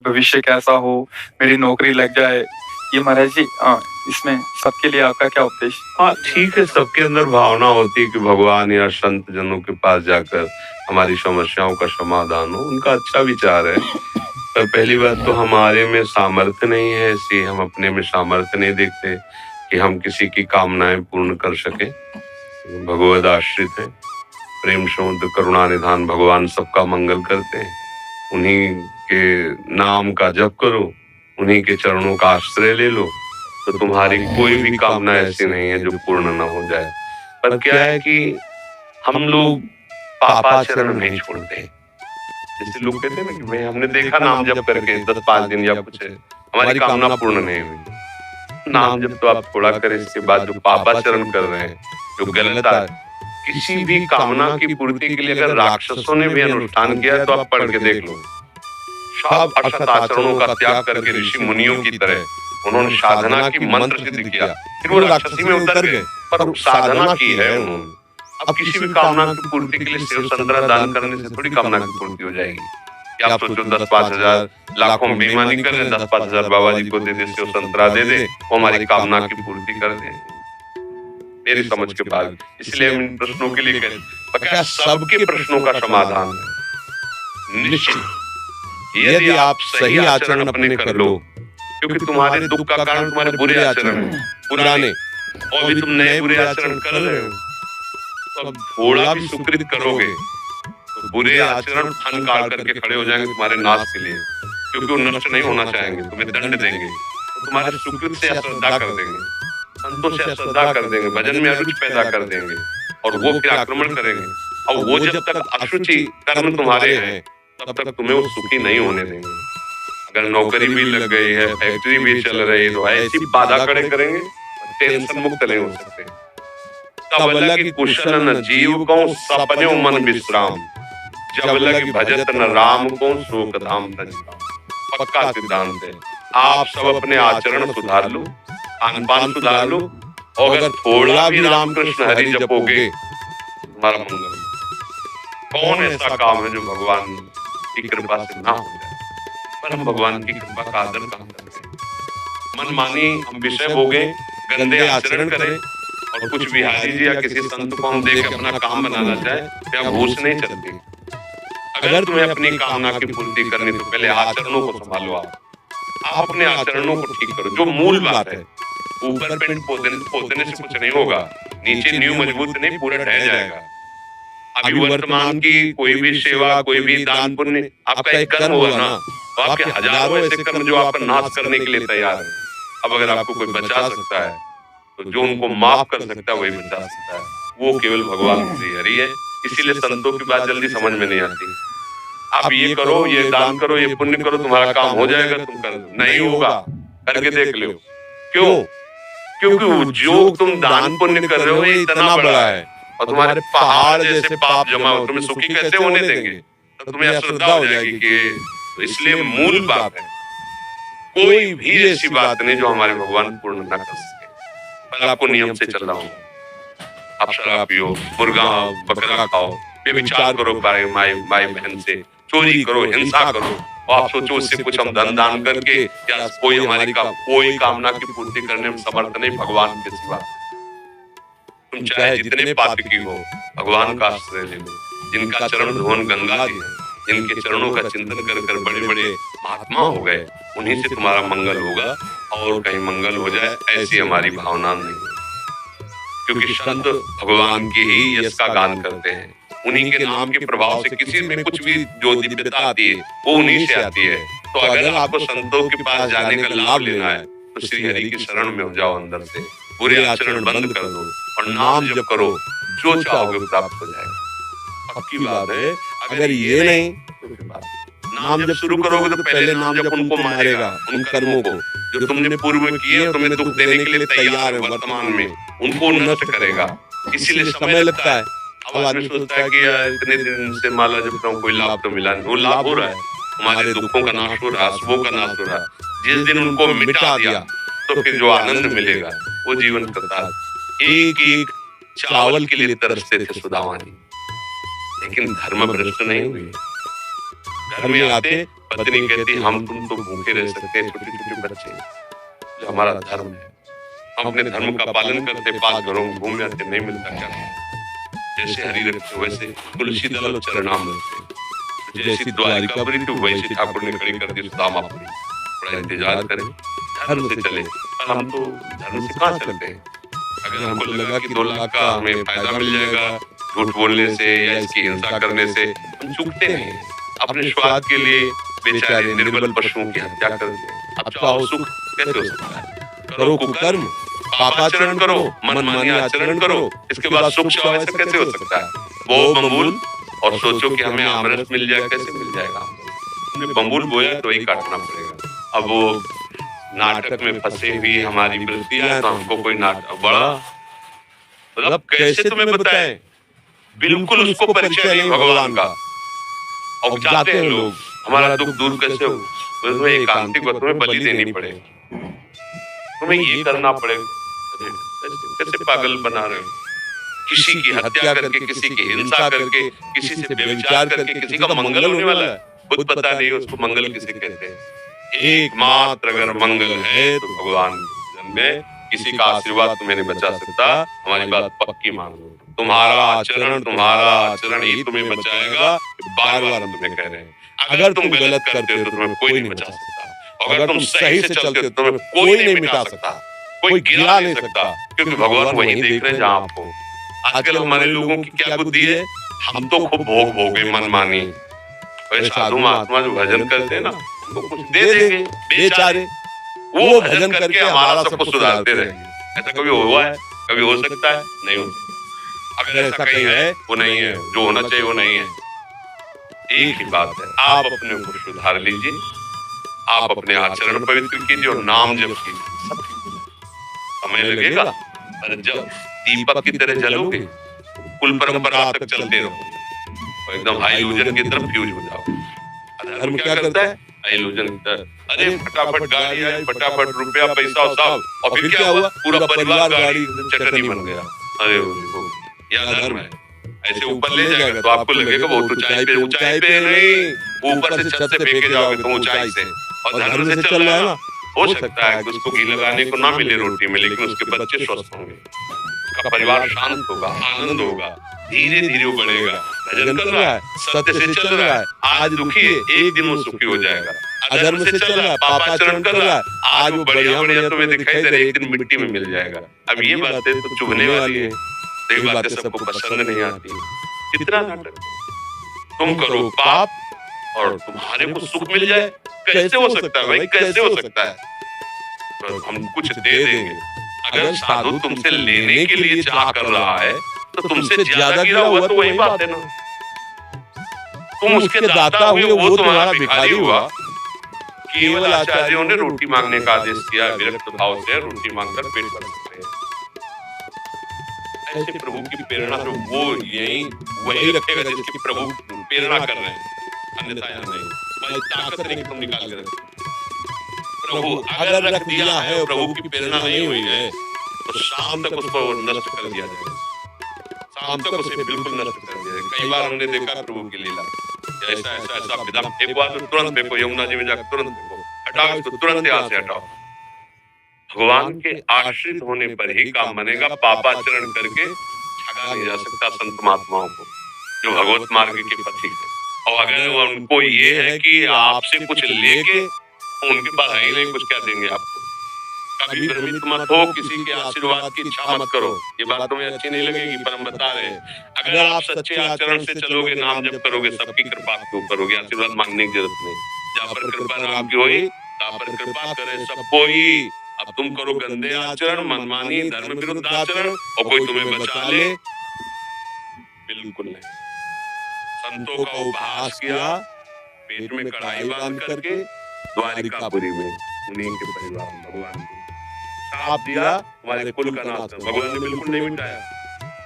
भविष्य कैसा हो, मेरी नौकरी लग जाए। ये महाराज जी इसमें सबके लिए आपका क्या उपदेश? हाँ, ठीक है, सबके अंदर भावना होती है कि भगवान या संत जनों के पास जाकर हमारी समस्याओं का समाधान हो, उनका अच्छा विचार है। पर पहली बात तो हमारे में सामर्थ्य नहीं है ऐसी, हम अपने में सामर्थ्य नहीं देखते कि हम किसी की कामनाएं पूर्ण कर सकें। भगवद आश्रित है, प्रेम समुद्र करुणा निधान भगवान सबका मंगल करते हैं। उन्हीं के नाम का जप करो, उन्हीं के चरणों का आश्रय ले लो, तो तुम्हारी कोई भी कामना ऐसी नहीं है जो पूर्ण ना हो जाए। पर क्या है कि हम लोग पापाचरण नहीं छोड़ते। जैसे लोग कहते हैं ना कि भाई हमने देखा नाम जप करके 10-5 दिन या कुछ है, हमारी कामना पूर्ण नहीं हुई। नाम जप तो आप थोड़ा करें, इसके बाद जो पापाचरण कर रहे हैं, जो गलत है, किसी भी कामना की पूर्ति के लिए अगर राक्षसों ने भी अनुष्ठान किया है तो आप पढ़ के देख लो। सब असत आचरणों का त्याग करके ऋषि मुनियों की तरह उन्होंने साधना की मंत्र सिद्ध किया, फिर वो राक्षसी में उतर गए, पर साधना की है उन्होंने। अब किसी भी कामना की पूर्ति के लिए सेव संतरा दान करने से थोड़ी कामना की पूर्ति हो जाएगी। या आप सोचो 10-5 हजार लाखों में बेईमानी कर रहे, 10-5 हजार बाबा जी को दे दे, सेव संतरा दे दे, वो हमारी कामना की पूर्ति कर दे। मेरी समझ के बाद इसलिए हम इन प्रश्नों के लिए कहते, सबके प्रश्नों का समाधान है निश्चित, यदि आप सही आचरण अपने कर लो, क्योंकि तुम्हारे दुख का कारण तुम्हारे बुरे आचरण है, पुराने, और भी तुम नए बुरे आचरण कर रहे हो, तो थोड़ा भी सुकृत करोगे तो बुरे आचरण फन काट करके खड़े हो जाएंगे तुम्हारे नाश के लिए, क्योंकि वो नष्ट नहीं होना चाहेंगे, तुम्हें दंड देंगे, तो तुम्हारे सुकृत से अश्रद्धा कर देंगे, संतों से अश्रद्धा कर देंगे, भजन में अरुचि पैदा कर देंगे, और वो फिर आक्रमण करेंगे। और वो जब तक अशुचि कर्म तुम्हारे हैं तब तक तुम्हें वो सुखी नहीं होने देंगे। अगर नौकरी भी लग गई है, फैक्ट्री भी चल रही है, तो ऐसी बाधा खड़े करेंगे, टेंशन मुक्त नहीं हो सकते। तब लगी कुशल न जीव को सपने मन विश्राम, जब लगी भजत न राम को शोक धाम तजिराम। पक्का सिद्धांत है, आप सब अपने आचरण सुधार लो, खान पान सुधार लो, और अगर थोड़ा भी रामकृष्ण हरि जपोगे तुम्हारा मंगल। कौन ऐसा काम है जो भगवान की कृपा से ना हो जाए, पर हम भगवान की कृपा का आदर काम करते हैं। मनमानी हम विषय भोगे, गंदे आचरण करें, और कुछ बिहारी जी या किसी संत को हम देख अपना काम बनाना चाहे, या घूस नहीं चलती। अगर तुम्हें अपनी कामना की पूर्ति करनी तो पहले आचरणों को संभालो। आप अपने आचरणों को ठीक करो, जो मूल बात है। ऊपर पेंट पोतने से कुछ नहीं होगा, नीचे नींव मजबूत नहीं, पूरा ढह जाएगा। अभी वर्तमान की कोई भी सेवा, कोई भी दान पुण्य आपका एक कर्म हुआ ना, तो आपके हजारों ऐसे कर्म जो आपका नाश करने के लिए तैयार है। अब अगर आपको कोई बचा सकता है तो जो उनको माफ कर सकता है वही बचा सकता है, वो केवल भगवान श्री हरि है। इसीलिए संतों की बात जल्दी समझ में नहीं आती। आप ये करो, ये दान करो, ये पुण्य करो, तुम्हारा काम हो जाएगा, तुम कर दो, नहीं होगा, करके देख लो। क्यों? क्योंकि जो तुम दान पुण्य कर रहे हो ये इतना बड़ा है, और तुम्हारे पहाड़ जैसे पाप जमा हो, तुम्हें सुखी कैसे होने देंगे? तो तुम्हें अश्रद्धा हो जाएगी कि, तो इसलिए मूल बात है, कोई भी ऐसी बात नहीं जो हमारे भगवान पूर्ण न कर सके। पर आपको नियम से चलना होगा। आप शराब पियो, मुर्गा बकरा खाओ, व्यभिचार करो माई बहन से, चोरी करो, हिंसा करो, और आप सोचो उससे कुछ हम धन दान करके या कोई हमारी कोई कामना की पूर्ति करने में समर्थ नहीं भगवान के सिवा। तुम चाहे जितने पापी हो, भगवान का आश्रय ले लो, जिनका चरण धोवन गंगा जी है, जिनके चरणों का चिंतन कर कर बड़े बड़े महात्मा हो गए, उन्हीं से तुम्हारा मंगल होगा, और कहीं मंगल हो जाए ऐसी हमारी भावना नहीं। क्योंकि संत भगवान की ही यश का गान करते हैं, उन्हीं के नाम के प्रभाव से किसी में कुछ भी जो दिव्यता आती है वो उन्हीं से आती है। तो अगर आपको संतों के पास जाने का लाभ लेना है तो श्री हरि की शरण में हो जाओ, अंदर से बुरे आचरण बंद कर दो और नाम जप करो, जो चाहोगे प्राप्त हो जाएगा। पक्की बात है। अगर ये नहीं तो फिर बात, नाम जब शुरू करोगे तो पहले नाम जब उनको मारेगा, उन कर्मों को जो तुमने पूर्व में किए और तुम्हें दुख देने के लिए तैयार है वर्तमान में, उनको नष्ट करेगा। इसीलिए समय लगता है। अब आदमी सोचता है कि यार इतने दिन से माला जब कोई लाभ तो मिला नहीं, वो लाभ हो रहा है, हमारे दुखों का नाश हो रहा है, शुभों का नाश हो रहा है। जिस दिन उनको मिटा दिया तो फिर जो आनंद मिलेगा वो जीवन करता। एक एक चावल के लिए तरसते थे सुदामा जी, लेकिन धर्म भ्रष्ट नहीं हुए। घर में आते पत्नी कहती हम तुम तो भूखे रह सकते हैं, छोटे छोटे बच्चे, जो हमारा धर्म है, हम अपने धर्म का पालन करते, 5 घरों में घूम जाते, नहीं मिलता क्या? जैसे हरि रखते वैसे तुलसी दल चरणाम रखते, जैसी द्वारिकापुरी तो वैसे ठाकुर ने खड़ी कर दी सुदामापुरी। बड़ा इंतजार करें, धर्म से चले, पर हम तो धर्म से कहाँ चलते हैं? अगर हमको लगा कि 2 लाख का हमें फायदा मिल जाएगा झूठ बोलने से या इसकी हिंसा करने से, हम चूकते नहीं। अपने स्वाद के लिए बेचारे निर्बल पशुओं की हत्या करते हैं। अब चाहो सुख कैसे हो सकता है? करो कुकर्म, पापाचरण करो, मनमानी आचरण करो, इसके बाद सुख चाहो ऐसा कैसे हो सकता है? वो बम्बूल और सोचो कि हमें आमरस मिल जाए, कैसे मिल जाएगा? हमने बम्बूल बोया तो वही काटना पड़ेगा। अब वो नाटक में फंसे हुई हमारी वृत्तियां हैं, तो हमको कोई नाटक बड़ा मतलब कैसे तुम्हें बताएं, बिल्कुल उसको परिचय नहीं भगवान का। और जाते हैं लोग, हमारा दुख दूर कैसे हो? तुम्हें एकांतिक हो, तुम्हें बलि देनी पड़ेगी, तुम्हें ये करना पड़ेगा। कैसे पागल बना रहे हो? किसी की हत्या करके, किसी की हिंसा करके, किसी से व्यभिचार करके किसी का मंगल होने वाला है? खुद पता नहीं उसको मंगल किसे कहते हैं। एकमात्र अगर मंगल है तो भगवान में किसी का आशीर्वाद तुम्हें नहीं बचा सकता। हमारी बात पक्की मान लो, तुम्हारा आचरण ही तुम्हें बचाएगा। बार बार हम तुम्हें कह रहे हैं, अगर तुम गलत करते हो तो तुम्हें कोई नहीं बचा सकता, अगर तुम सही से चलते हो तो तुम्हें कोई नहीं मिटा सकता, कोई गिरा नहीं सकता, क्योंकि भगवान वहीं देख रहे हैं जहां आप हो। आजकल हमारे लोगों की क्या बुद्धि है, हम तो खूब भोग भोगे मनमानी। साधु महात्मा जो भजन करते हैं ना, तो कुछ दे देंगे बेचारे, वो भजन करके हमारा सब कुछ सुधारते रहेंगे। ऐसा कभी हुआ है? कभी हो सकता है? नहीं हो सकता। अगर ऐसा कहीं है, वो नहीं है, जो होना चाहिए वो नहीं है। एक ही बात है, आप अपने को सुधार लीजिए, आप अपने आचरण पवित्र कीजिए और नाम जप कीजिए। समय लगेगा, पर जब दीपक की तरह जलोगे, कुल परंपरा तक चलते रहो, एकदम हाई इल्यूजन की तरफ फ्यूज हो जाओ। धर्म क्या करता है? इल्यूजन की तरह, अरे फटाफट गाड़ी आई, फटाफट रुपया पैसा सब, और फिर क्या हुआ? पूरा परिवार गाड़ी चटनी बन गया। अरे यह धर्म है। ऐसे ऊपर ले जाएगा तो आपको लगेगा बहुत ऊंचाई पे नहीं, ऊपर से छत से फेंके जाओगे तो ऊंचाई से। और धर्म से चल रहा है ना, हो सकता है कि उसको घी लगाने को ना मिले रोटी में, लेकिन उसके बच्चे स्वस्थ होंगे, उसका परिवार शांत होगा, आनंद होगा, धीरे धीरे वो बढ़ेगा। भजन कर रहा है, सत्य से चल रहा है, आज दुखी है, एक दिन वो सुखी हो जाएगा। अधर्म से चल रहा है, पापाचरण कर रहा है, आज वो बढ़िया बढ़िया तुम्हें दिखाई दे रहा है, एक दिन मिट्टी में मिल जाएगा। अब ये बातें तो चुभने वाली है, ये बातें सबको पसंद नहीं आती। कितना नाटक, तुम करो पाप और तुम्हारे को सुख मिल जाए, कैसे हो सकता है भाई? कैसे हो सकता है? तो हम कुछ दे देंगे। अगर साधु तुमसे लेने के लिए चाह कर रहा है तो तुमसे ज्यादा गिरा हुआ तो वही बात है ना। तुम उसके दाता हुए, वो तुम्हारा भिखारी हुआ। केवल आचार्यों ने रोटी मांगने का आदेश किया, विरक्त भाव से रोटी मांगकर पेट भर सकते हैं। ऐसे प्रभु की प्रेरणा से वो यही वही रखेगा जिसकी प्रभु प्रेरणा कर रहे हैं, अन्यथा नहीं। भाई ताकत नहीं तुम निकाल कर प्रभु अगर रख दिया है, प्रभु की प्रेरणा नहीं हुई है, तो शाम तक उसको नष्ट कर दिया जाएगा, शाम तक उसे बिल्कुल नष्ट कर दिया जाएगा। कई बार हमने देखा प्रभु की लीला, ऐसा ऐसा ऐसा विधा, एक बार तो तुरंत फेंको, यमुना जी में जाकर तुरंत फेंको, हटाओ इसको, तुरंत यहाँ से हटाओ। भगवान के आश्रित होने पर ही काम बनेगा। पापाचरण करके ठगा नहीं जा सकता संत महात्माओं को, जो भगवत मार्ग के पथिक है। और अगर उनको ये है कि आपसे कुछ लेके, उनके पास है ही नहीं, कुछ क्या देंगे आपको। कभी भ्रमित मत हो, किसी के आशीर्वाद की इच्छा मत करो। ये बात तुम्हें अच्छी नहीं लगेगी, पर हम बता रहे हैं, अगर आप सच्चे आचरण से चलोगे, नाम जप करोगे, सबकी कृपा आपके ऊपर होगी, आशीर्वाद मांगने की जरूरत नहीं। जहाँ पर कृपा राम की होई, तहाँ पर कृपा करे सबको ही। अब तुम करो गंदे आचरण, मनमानी, धर्म विरुद्ध आचरण, और कोई तुम्हें बचा ले, बिल्कुल नहीं। संतों का उपहास किया, पेट में कढ़ाई बांध करके द्वारिकापुरी में उन्हीं के परिवार भगवान को साफ दिया, हमारे कुल का नाश। भगवान ने बिल्कुल नहीं मिटाया,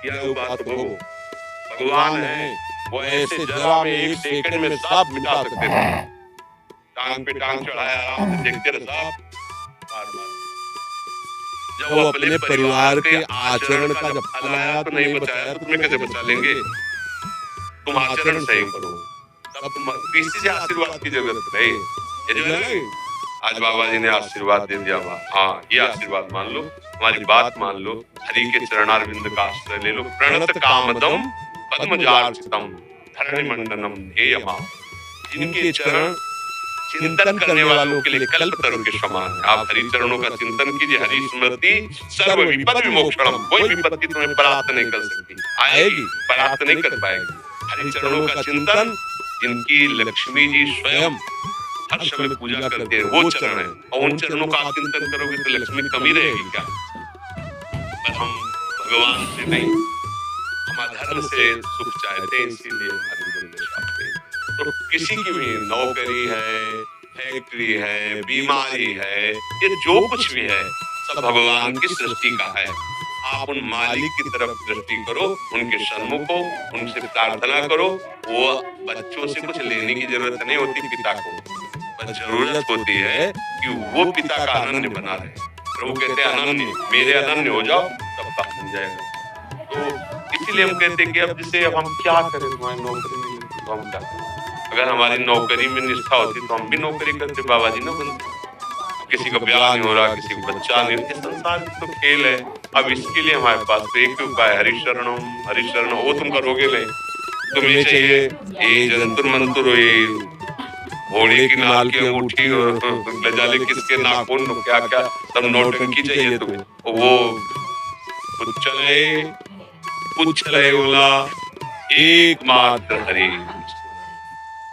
क्या वो बात हो, भगवान है, वो ऐसे जरा में एक सेकंड में सब मिटा सकते थे। टांग पे टांग चढ़ाया, आराम से देखते रहे साहब, जब वो अपने परिवार के आचरण का जब फल आया तो नहीं बचाया, तो तुम्हें कैसे बचा लेंगे? तुम आचरण सही करो, अब किसी से आशीर्वाद की जरूरत नहीं। ये जो है ना, आज बाबा जी ने आशीर्वाद दे दिया, हाँ ये आशीर्वाद मान लो, हमारी बात मान लो, हरि के चरणारविंद का आश्रय ले लो। प्रणत कामदम पद्मजार्चितम धरणि मंडनम ध्येयमा। जिनके चरण चिंतन करने वालों के लिए कल्प तरु के समान है। आप हरि चरणों का चिंतन कीजिए। हरि स्मृति सर्व विपद विमोक्षणम। कोई विपत्ति तुम्हें परास्त नहीं कर सकती, आएगी परास्त नहीं कर पाएगी। हरि चरणों का चिंतन, जिनकी लक्ष्मी जी स्वयं हर समय पूजा करते हैं, वो चरण है। और उन चरणों का आप चिंतन करोगे तो लक्ष्मी कमी रहेगी क्या? पर हम भगवान से नहीं, हमारे धर्म से सुख चाहते हैं, इसीलिए हरि चाहते हैं। तो किसी की भी नौकरी है, फैक्ट्री है, बीमारी है, ये जो कुछ भी है सब भगवान की सृष्टि का है। आप उन मालिक की तरफ दृष्टि करो, उनके सन्मुख हो, उनसे प्रार्थना करो। वो बच्चों से कुछ लेने की जरूरत नहीं होती पिता को, बस जरूरत होती है कि वो पिता का अनन्य बना रहे। प्रभु कहते हैं अनन्य, मेरे अनन्य हो जाओ, सब काम बन जाएगा। तो इसीलिए हम कहते हैं कि अब जैसे अब हम क्या करें, तुम्हारी नौकरी नहीं मिलती तो हम क्या करें? अगर हमारी नौकरी में निष्ठा होती तो हम भी नौकरी करते, बाबा जी ना बनते। किसी का ब्याह नहीं हो रहा, किसी को बच्चा नहीं, ये संसार तो खेल है। अब इसके लिए हमारे पास तो एक ही उपाय, हरिशरणम हरिशरणम। वो तुम करोगे नहीं, तुम्हें चाहिए ये जंतुर मंतुर, ये घोड़े की नाल की अंगूठी, गजाले किसके नाखून, क्या क्या सब नौटंकी चाहिए तुम्हें। वो पुच्छले बोला एकमात्र हरि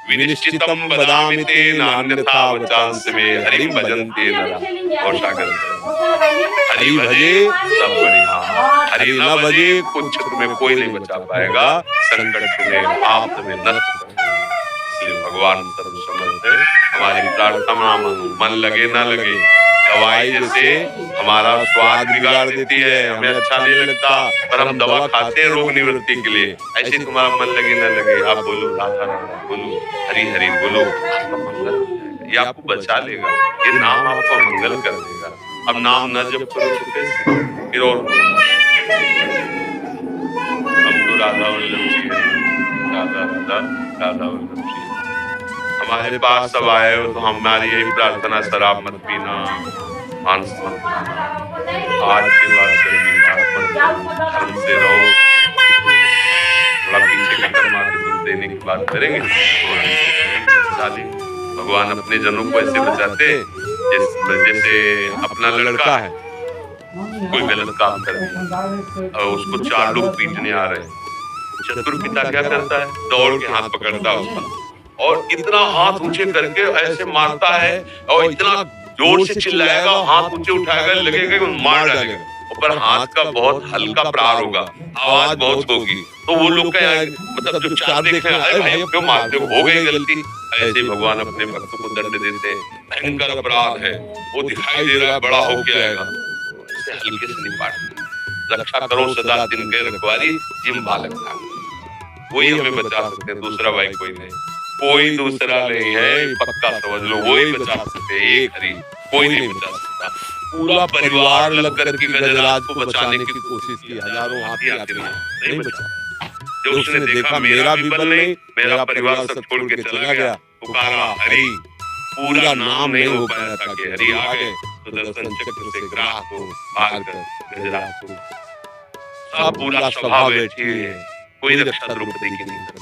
विनिश्चितम बदामि ते नान्यथा वचांस में हरि भजन्ते नरा। और सागर हरि भजे सब बढ़िया, हरि न भजे कुछ तुम्हें कोई नहीं बचा पाएगा, संकट तुम्हें आप तुम्हें नष्ट कर। इसलिए भगवान सर्वसमर्थ है। हमारी प्रार्थना मन लगे ना लगे, दवाई जैसे हमारा स्वाद बिगाड़ देती है, हमें अच्छा नहीं लगता, पर हम दवा खाते हैं रोग निवृत्ति के लिए। ऐसे तुम्हारा मन लगे ना लगे, आप बोलो राधा राधा, बोलो हरि हरि, बोलो, आपका मंगल हो जाएगा। ये आपको बचा लेगा, ये नाम आपका मंगल कर देगा। अब नाम न जब करो तो कैसे? फिर और हम तो राधा वल्लभ जी हैं, राधा राधा राधा वल्लभ जी। हमारे पास सब आए हो तो हमारी यही प्रार्थना, शराब मत पीना, मांस मत खाना, आज के बाद धर्म से रहो। थोड़ा पीछे कटर मार के तुम देने की बात करेंगे, भगवान अपने जनों को ऐसे बचाते जैसे अपना लड़का है, कोई गलत काम कर दिया और उसको 4 लोग पीटने आ रहे हैं, चतुर पिता क्या करता है, दौड़ के हाथ पकड़ता है उसका और इतना हाथ ऊंचे करके ऐसे मारता है और इतना जोर से चिल्लाएगा, हाथ ऊंचे उठाएगा, लगेगा कि मार डालेगा। पर हाथ का बहुत हल्का प्रहार होगा, आवाज बहुत होगी, तो वो लोग का मतलब जो 4 देखे, अरे भाई क्यों मारते हो, हो गई गलती। ऐसे भगवान अपने भक्तों को दंड देते हैं। भयंकर अपराध है, वो दिखाई दे रहा है, बड़ा होके आएगा, ऐसे हल्के से निपाट। रक्षा करो सदा दिन के रखवारी, जिम बालक था, वही हमें बचा सकते हैं, दूसरा भाई कोई नहीं, कोई दूसरा नहीं है, पक्का समझ लो, वही बचा सकते हैं, एक हरि, कोई नहीं बचा सकता। पूरा परिवार लग करके गजराज को बचाने की कोशिश की, हजारों हाथी आते नहीं बचा। जब उसने देखा मेरा भी बल नहीं, मेरा परिवार सब छोड़ के चला गया, पुकारा हरि, पूरा नाम नहीं हो पाया था कि हरि आ गए, तो दर्शन चक्र से ग्राह को भाग कर गजराज को सब पूरा सभा बैठी है, कोई रक्षा द्रौपदी की नहीं करता।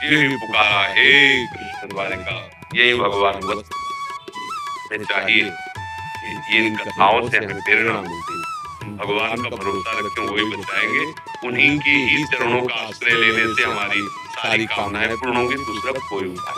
ये भी पुकारा हे कृष्ण द्वारिका, यही भगवान वत्स चाहिए। ये इन कथाओं से हमें प्रेरणा मिलती है, भगवान का भरोसा रखें, वही बचाएंगे। उन्हीं की ही चरणों का आश्रय लेने से हमारी सारी कामनाएं पूर्ण होंगी, दूसरा कोई उपाय